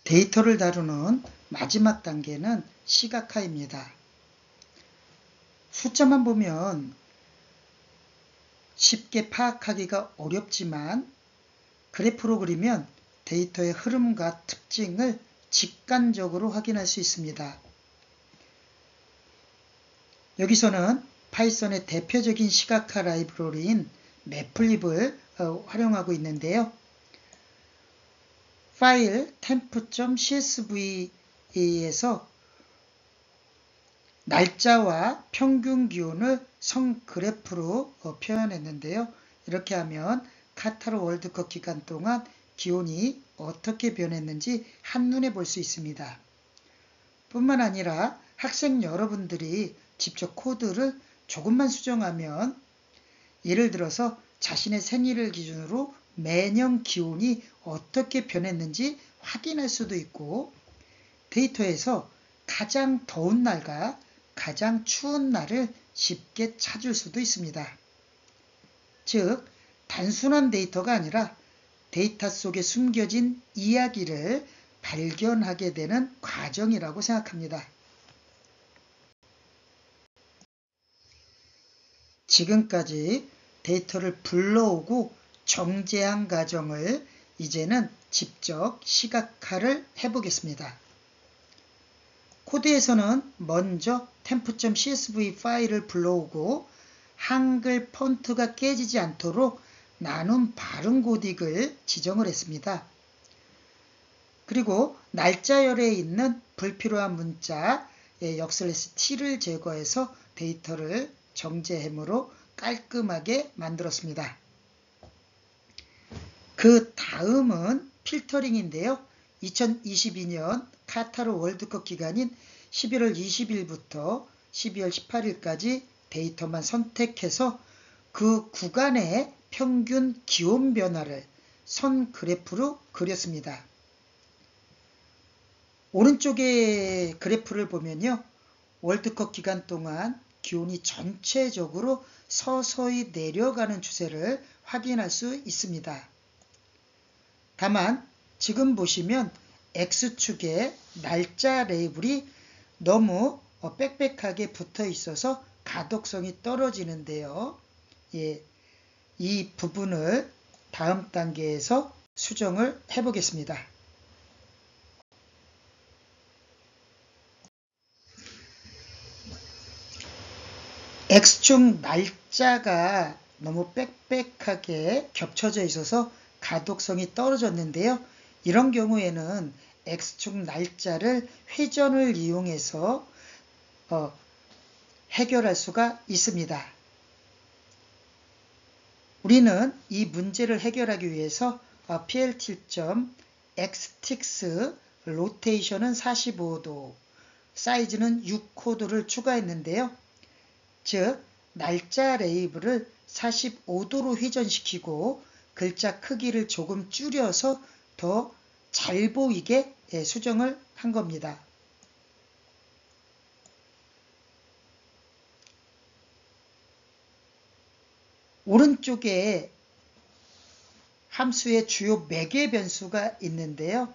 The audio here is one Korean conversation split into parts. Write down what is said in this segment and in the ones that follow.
데이터를 다루는 마지막 단계는 시각화입니다. 숫자만 보면 쉽게 파악하기가 어렵지만 그래프로 그리면 데이터의 흐름과 특징을 직관적으로 확인할 수 있습니다. 여기서는 파이썬의 대표적인 시각화 라이브러리인 매플립을 활용하고 있는데요. 파일 temp.csv에서 날짜와 평균 기온을 선 그래프로 표현했는데요. 이렇게 하면 카타르 월드컵 기간 동안 기온이 어떻게 변했는지 한눈에 볼 수 있습니다. 뿐만 아니라 학생 여러분들이 직접 코드를 조금만 수정하면 예를 들어서 자신의 생일을 기준으로 매년 기온이 어떻게 변했는지 확인할 수도 있고 데이터에서 가장 더운 날과 가장 추운 날을 쉽게 찾을 수도 있습니다. 즉, 단순한 데이터가 아니라 데이터 속에 숨겨진 이야기를 발견하게 되는 과정이라고 생각합니다. 지금까지 데이터를 불러오고 정제한 과정을 이제는 직접 시각화를 해보겠습니다. 코드에서는 먼저 temp.csv 파일을 불러오고 한글 폰트가 깨지지 않도록 나눔 발음 고딕을 지정을 했습니다. 그리고 날짜열에 있는 불필요한 문자 역/t를 제거해서 데이터를 정제해으로 깔끔하게 만들었습니다. 그 다음은 필터링인데요. 2022년 카타르 월드컵 기간인 11월 20일부터 12월 18일까지 데이터만 선택해서 그 구간의 평균 기온 변화를 선 그래프로 그렸습니다. 오른쪽의 그래프를 보면요. 월드컵 기간 동안 기온이 전체적으로 서서히 내려가는 추세를 확인할 수 있습니다. 다만 지금 보시면 X축에 날짜 레이블이 너무 빽빽하게 붙어 있어서 가독성이 떨어지는데요. 이 부분을 다음 단계에서 수정을 해보겠습니다. X축 날짜가 너무 빽빽하게 겹쳐져 있어서 가독성이 떨어졌는데요. 이런 경우에는 X축 날짜를 회전을 이용해서 해결할 수가 있습니다. 우리는 이 문제를 해결하기 위해서 plt.xtix 로테이션은 45도, 사이즈는 6코드를 추가했는데요. 즉, 날짜 레이블을 45도로 회전시키고 글자 크기를 조금 줄여서 더 잘 보이게 수정을 한 겁니다. 오른쪽에 함수의 주요 매개 변수가 있는데요.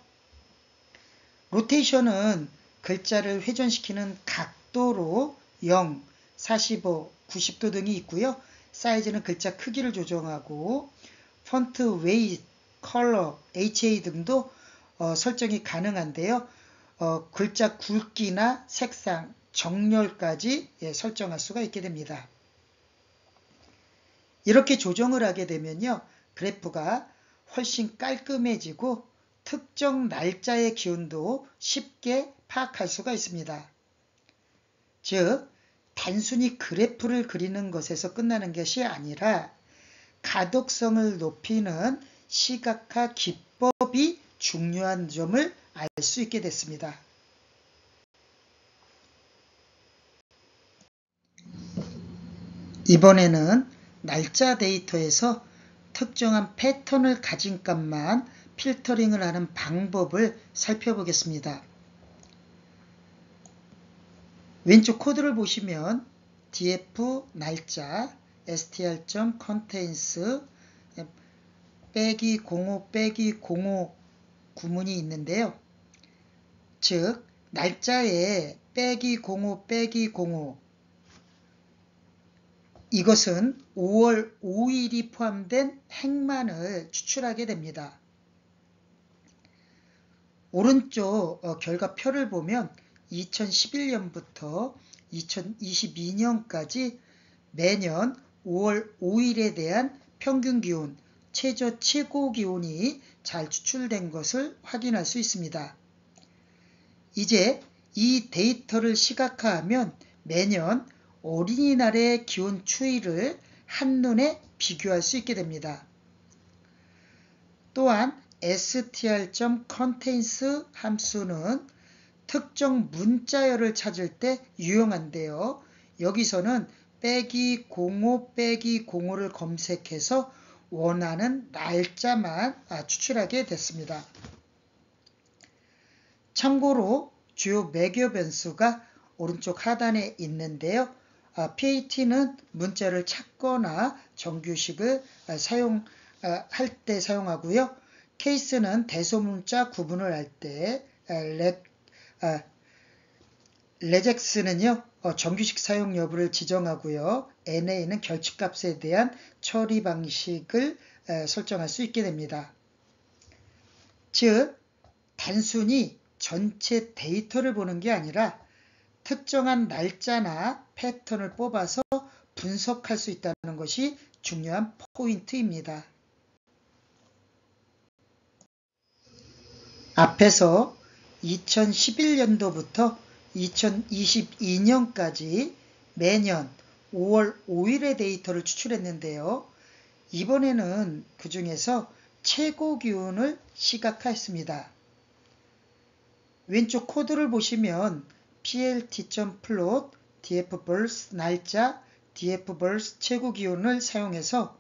로테이션은 글자를 회전시키는 각도로 0, 45, 90도 등이 있고요. 사이즈는 글자 크기를 조정하고 폰트 웨이트, 컬러, HA 등도 설정이 가능한데요. 글자 굵기나 색상, 정렬까지 설정할 수가 있게 됩니다. 이렇게 조정을 하게 되면요. 그래프가 훨씬 깔끔해지고 특정 날짜의 기온도 쉽게 파악할 수가 있습니다. 즉, 단순히 그래프를 그리는 것에서 끝나는 것이 아니라 가독성을 높이는 시각화 기법이 중요한 점을 알 수 있게 됐습니다. 이번에는 날짜 데이터에서 특정한 패턴을 가진 값만 필터링을 하는 방법을 살펴보겠습니다. 왼쪽 코드를 보시면 df 날짜 str.contains -05 -05 구문이 있는데요. 즉 날짜에 빼기 05 빼기 05 이것은 5월 5일이 포함된 행만을 추출하게 됩니다. 오른쪽 결과표를 보면 2011년부터 2022년까지 매년 5월 5일에 대한 평균 기온, 최저 최고 기온이 잘 추출된 것을 확인할 수 있습니다. 이제 이 데이터를 시각화하면 매년 어린이날의 기온 추이를 한눈에 비교할 수 있게 됩니다. 또한 str.contains 함수는 특정 문자열을 찾을 때 유용한데요. 여기서는 빼기 05 빼기 05를 검색해서 원하는 날짜만 추출하게 됐습니다. 참고로 주요 매겨 변수가 오른쪽 하단에 있는데요. PAT는 문자를 찾거나 정규식을 사용할 때 사용하고요. 케이스는 대소문자 구분을 할 때, 레젝스는요 정규식 사용 여부를 지정하고요. NA는 결집값에 대한 처리 방식을 설정할 수 있게 됩니다. 즉 단순히 전체 데이터를 보는 게 아니라 특정한 날짜나 패턴을 뽑아서 분석할 수 있다는 것이 중요한 포인트입니다. 앞에서 2011년도부터 2022년까지 매년 5월 5일의 데이터를 추출했는데요. 이번에는 그 중에서 최고 기온을 시각화했습니다. 왼쪽 코드를 보시면 plt.plot dfverse 날짜 dfverse 최고 기온을 사용해서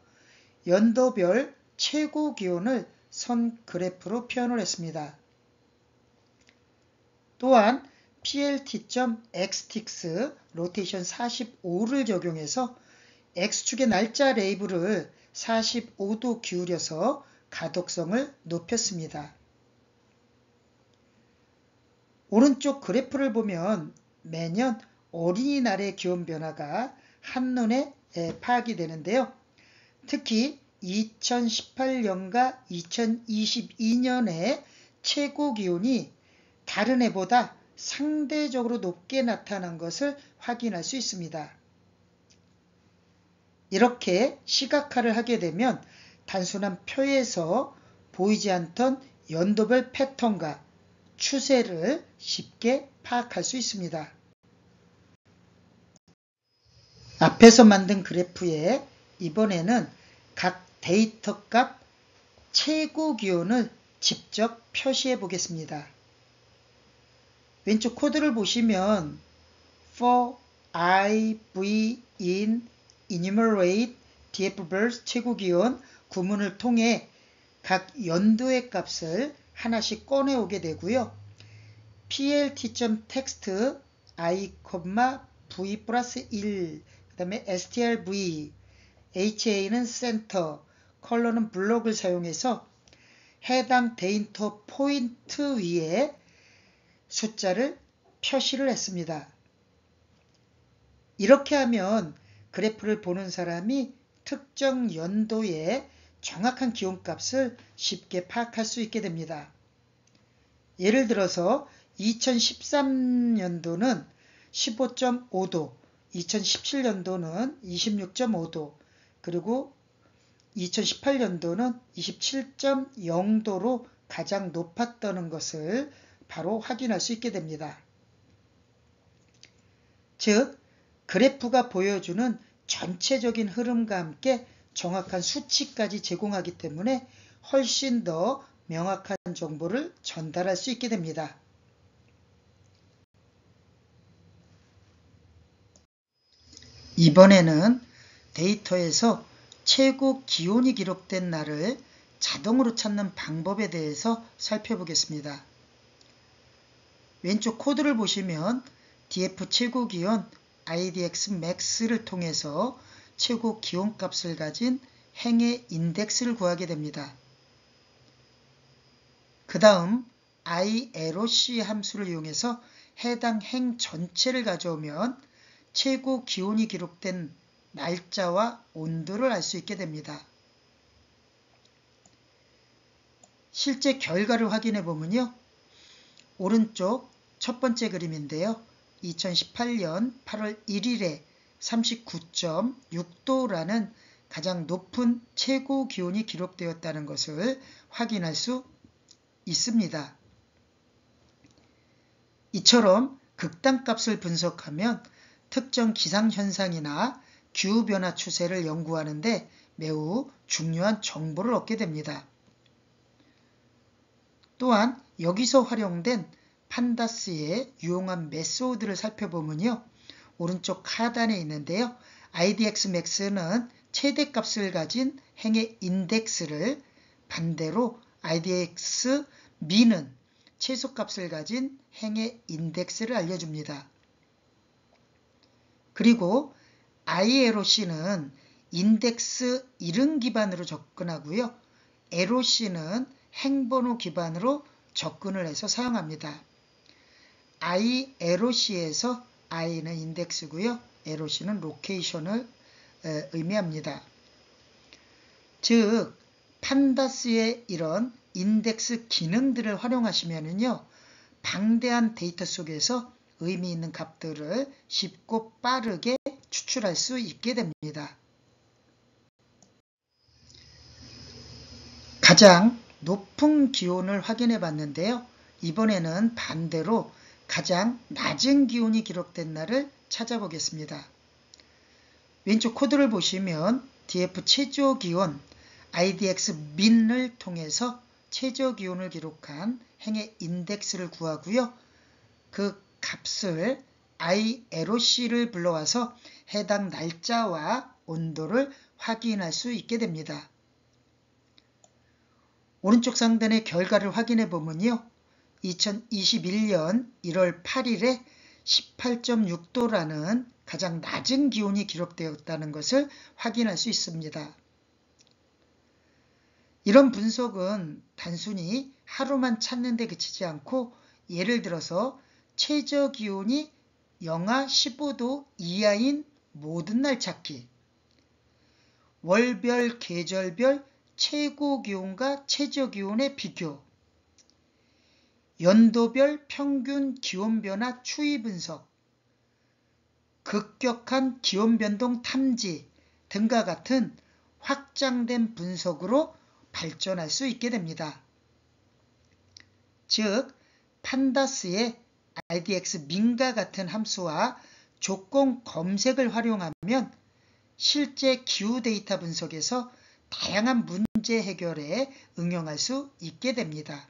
연도별 최고 기온을 선 그래프로 표현을 했습니다. 또한 plt.xtix 로테이션 45를 적용해서 x축의 날짜 레이블을 45도 기울여서 가독성을 높였습니다. 오른쪽 그래프를 보면 매년 어린이날의 기온 변화가 한눈에 파악이 되는데요. 특히 2018년과 2022년의 최고 기온이 다른 해보다 상대적으로 높게 나타난 것을 확인할 수 있습니다. 이렇게 시각화를 하게 되면 단순한 표에서 보이지 않던 연도별 패턴과 추세를 쉽게 파악할 수 있습니다. 앞에서 만든 그래프에 이번에는 각 데이터 값 최고 기온을 직접 표시해 보겠습니다. 왼쪽 코드를 보시면 for I, V, in, enumerate, dfverse 최고 기온 구문을 통해 각 연도의 값을 하나씩 꺼내오게 되고요. plt.text I, v 플러스 1, 그 다음에 strv, ha는 센터, 컬러는 블록을 사용해서 해당 데이터 포인트 위에 숫자를 표시를 했습니다. 이렇게 하면 그래프를 보는 사람이 특정 연도의 정확한 기온값을 쉽게 파악할 수 있게 됩니다. 예를 들어서 2013년도는 15.5도, 2017년도는 26.5도, 그리고 2018년도는 27.0도로 가장 높았다는 것을 바로 확인할 수 있게 됩니다. 즉, 그래프가 보여주는 전체적인 흐름과 함께 정확한 수치까지 제공하기 때문에 훨씬 더 명확한 정보를 전달할 수 있게 됩니다. 이번에는 데이터에서 최고 기온이 기록된 날을 자동으로 찾는 방법에 대해서 살펴보겠습니다. 왼쪽 코드를 보시면 df 최고 기온 idx max를 통해서 최고 기온 값을 가진 행의 인덱스를 구하게 됩니다. 그 다음 ILOC 함수를 이용해서 해당 행 전체를 가져오면 최고 기온이 기록된 날짜와 온도를 알 수 있게 됩니다. 실제 결과를 확인해 보면요. 오른쪽 첫 번째 그림인데요. 2018년 8월 1일에 39.6도라는 가장 높은 최고 기온이 기록되었다는 것을 확인할 수 있습니다. 이처럼 극단값을 분석하면 특정 기상현상이나 기후변화 추세를 연구하는 데 매우 중요한 정보를 얻게 됩니다. 또한 여기서 활용된 판다스의 유용한 메소드를 살펴보면요. 오른쪽 하단에 있는데요. IDX max는 최대값을 가진 행의 인덱스를, 반대로 IDX min은 최소값을 가진 행의 인덱스를 알려줍니다. 그리고 ILOC는 인덱스 이름 기반으로 접근하고요. LOC는 행번호 기반으로 접근을 해서 사용합니다. ILOC에서 I는 인덱스고요. LOC는 로케이션을 의미합니다. 즉 판다스의 이런 인덱스 기능들을 활용하시면은요, 방대한 데이터 속에서 의미 있는 값들을 쉽고 빠르게 추출할 수 있게 됩니다. 가장 높은 기온을 확인해 봤는데요. 이번에는 반대로 가장 낮은 기온이 기록된 날을 찾아보겠습니다. 왼쪽 코드를 보시면 DF 최저기온 IDX min을 통해서 최저기온을 기록한 행의 인덱스를 구하고요. 그 값을 ILOC를 불러와서 해당 날짜와 온도를 확인할 수 있게 됩니다. 오른쪽 상단의 결과를 확인해 보면요. 2021년 1월 8일에 18.6도라는 가장 낮은 기온이 기록되었다는 것을 확인할 수 있습니다. 이런 분석은 단순히 하루만 찾는 데 그치지 않고 예를 들어서 최저기온이 영하 15도 이하인 모든 날 찾기, 월별, 계절별 최고기온과 최저기온의 비교, 연도별 평균 기온변화 추이 분석, 급격한 기온변동 탐지 등과 같은 확장된 분석으로 발전할 수 있게 됩니다. 즉, 판다스의 IDX min과 같은 함수와 조건 검색을 활용하면 실제 기후 데이터 분석에서 다양한 문제 해결에 응용할 수 있게 됩니다.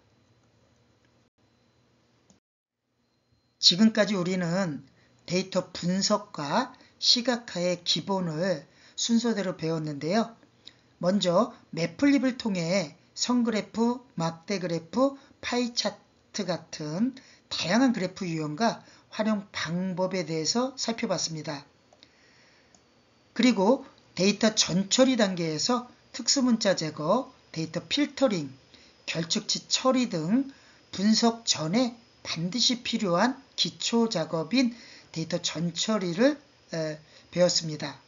지금까지 우리는 데이터 분석과 시각화의 기본을 순서대로 배웠는데요. 먼저 매플립을 통해 선그래프, 막대그래프, 파이차트 같은 다양한 그래프 유형과 활용 방법에 대해서 살펴봤습니다. 그리고 데이터 전처리 단계에서 특수문자 제거, 데이터 필터링, 결측치 처리 등 분석 전에 반드시 필요한 기초 작업인 데이터 전처리를 배웠습니다.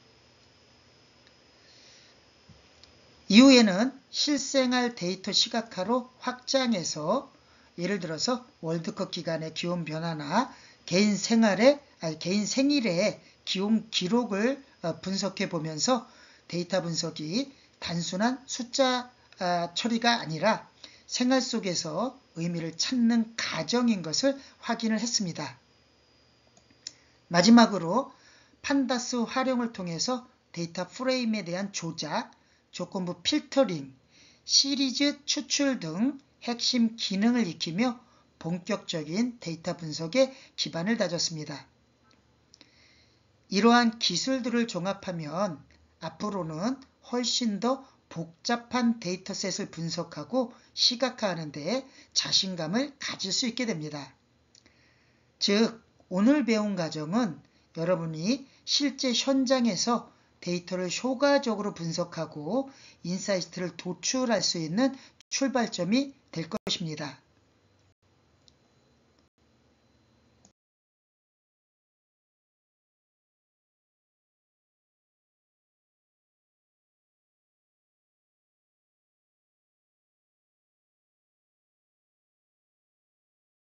이후에는 실생활 데이터 시각화로 확장해서 예를 들어서 월드컵 기간의 기온 변화나 개인 생일의 기온 기록을 분석해 보면서 데이터 분석이 단순한 숫자 처리가 아니라 생활 속에서 의미를 찾는 과정인 것을 확인을 했습니다. 마지막으로 판다스 활용을 통해서 데이터 프레임에 대한 조작, 조건부 필터링, 시리즈 추출 등 핵심 기능을 익히며 본격적인 데이터 분석에 기반을 다졌습니다. 이러한 기술들을 종합하면 앞으로는 훨씬 더 복잡한 데이터셋을 분석하고 시각화하는 데 자신감을 가질 수 있게 됩니다. 즉, 오늘 배운 과정은 여러분이 실제 현장에서 데이터를 효과적으로 분석하고 인사이트를 도출할 수 있는 출발점이 될 것입니다.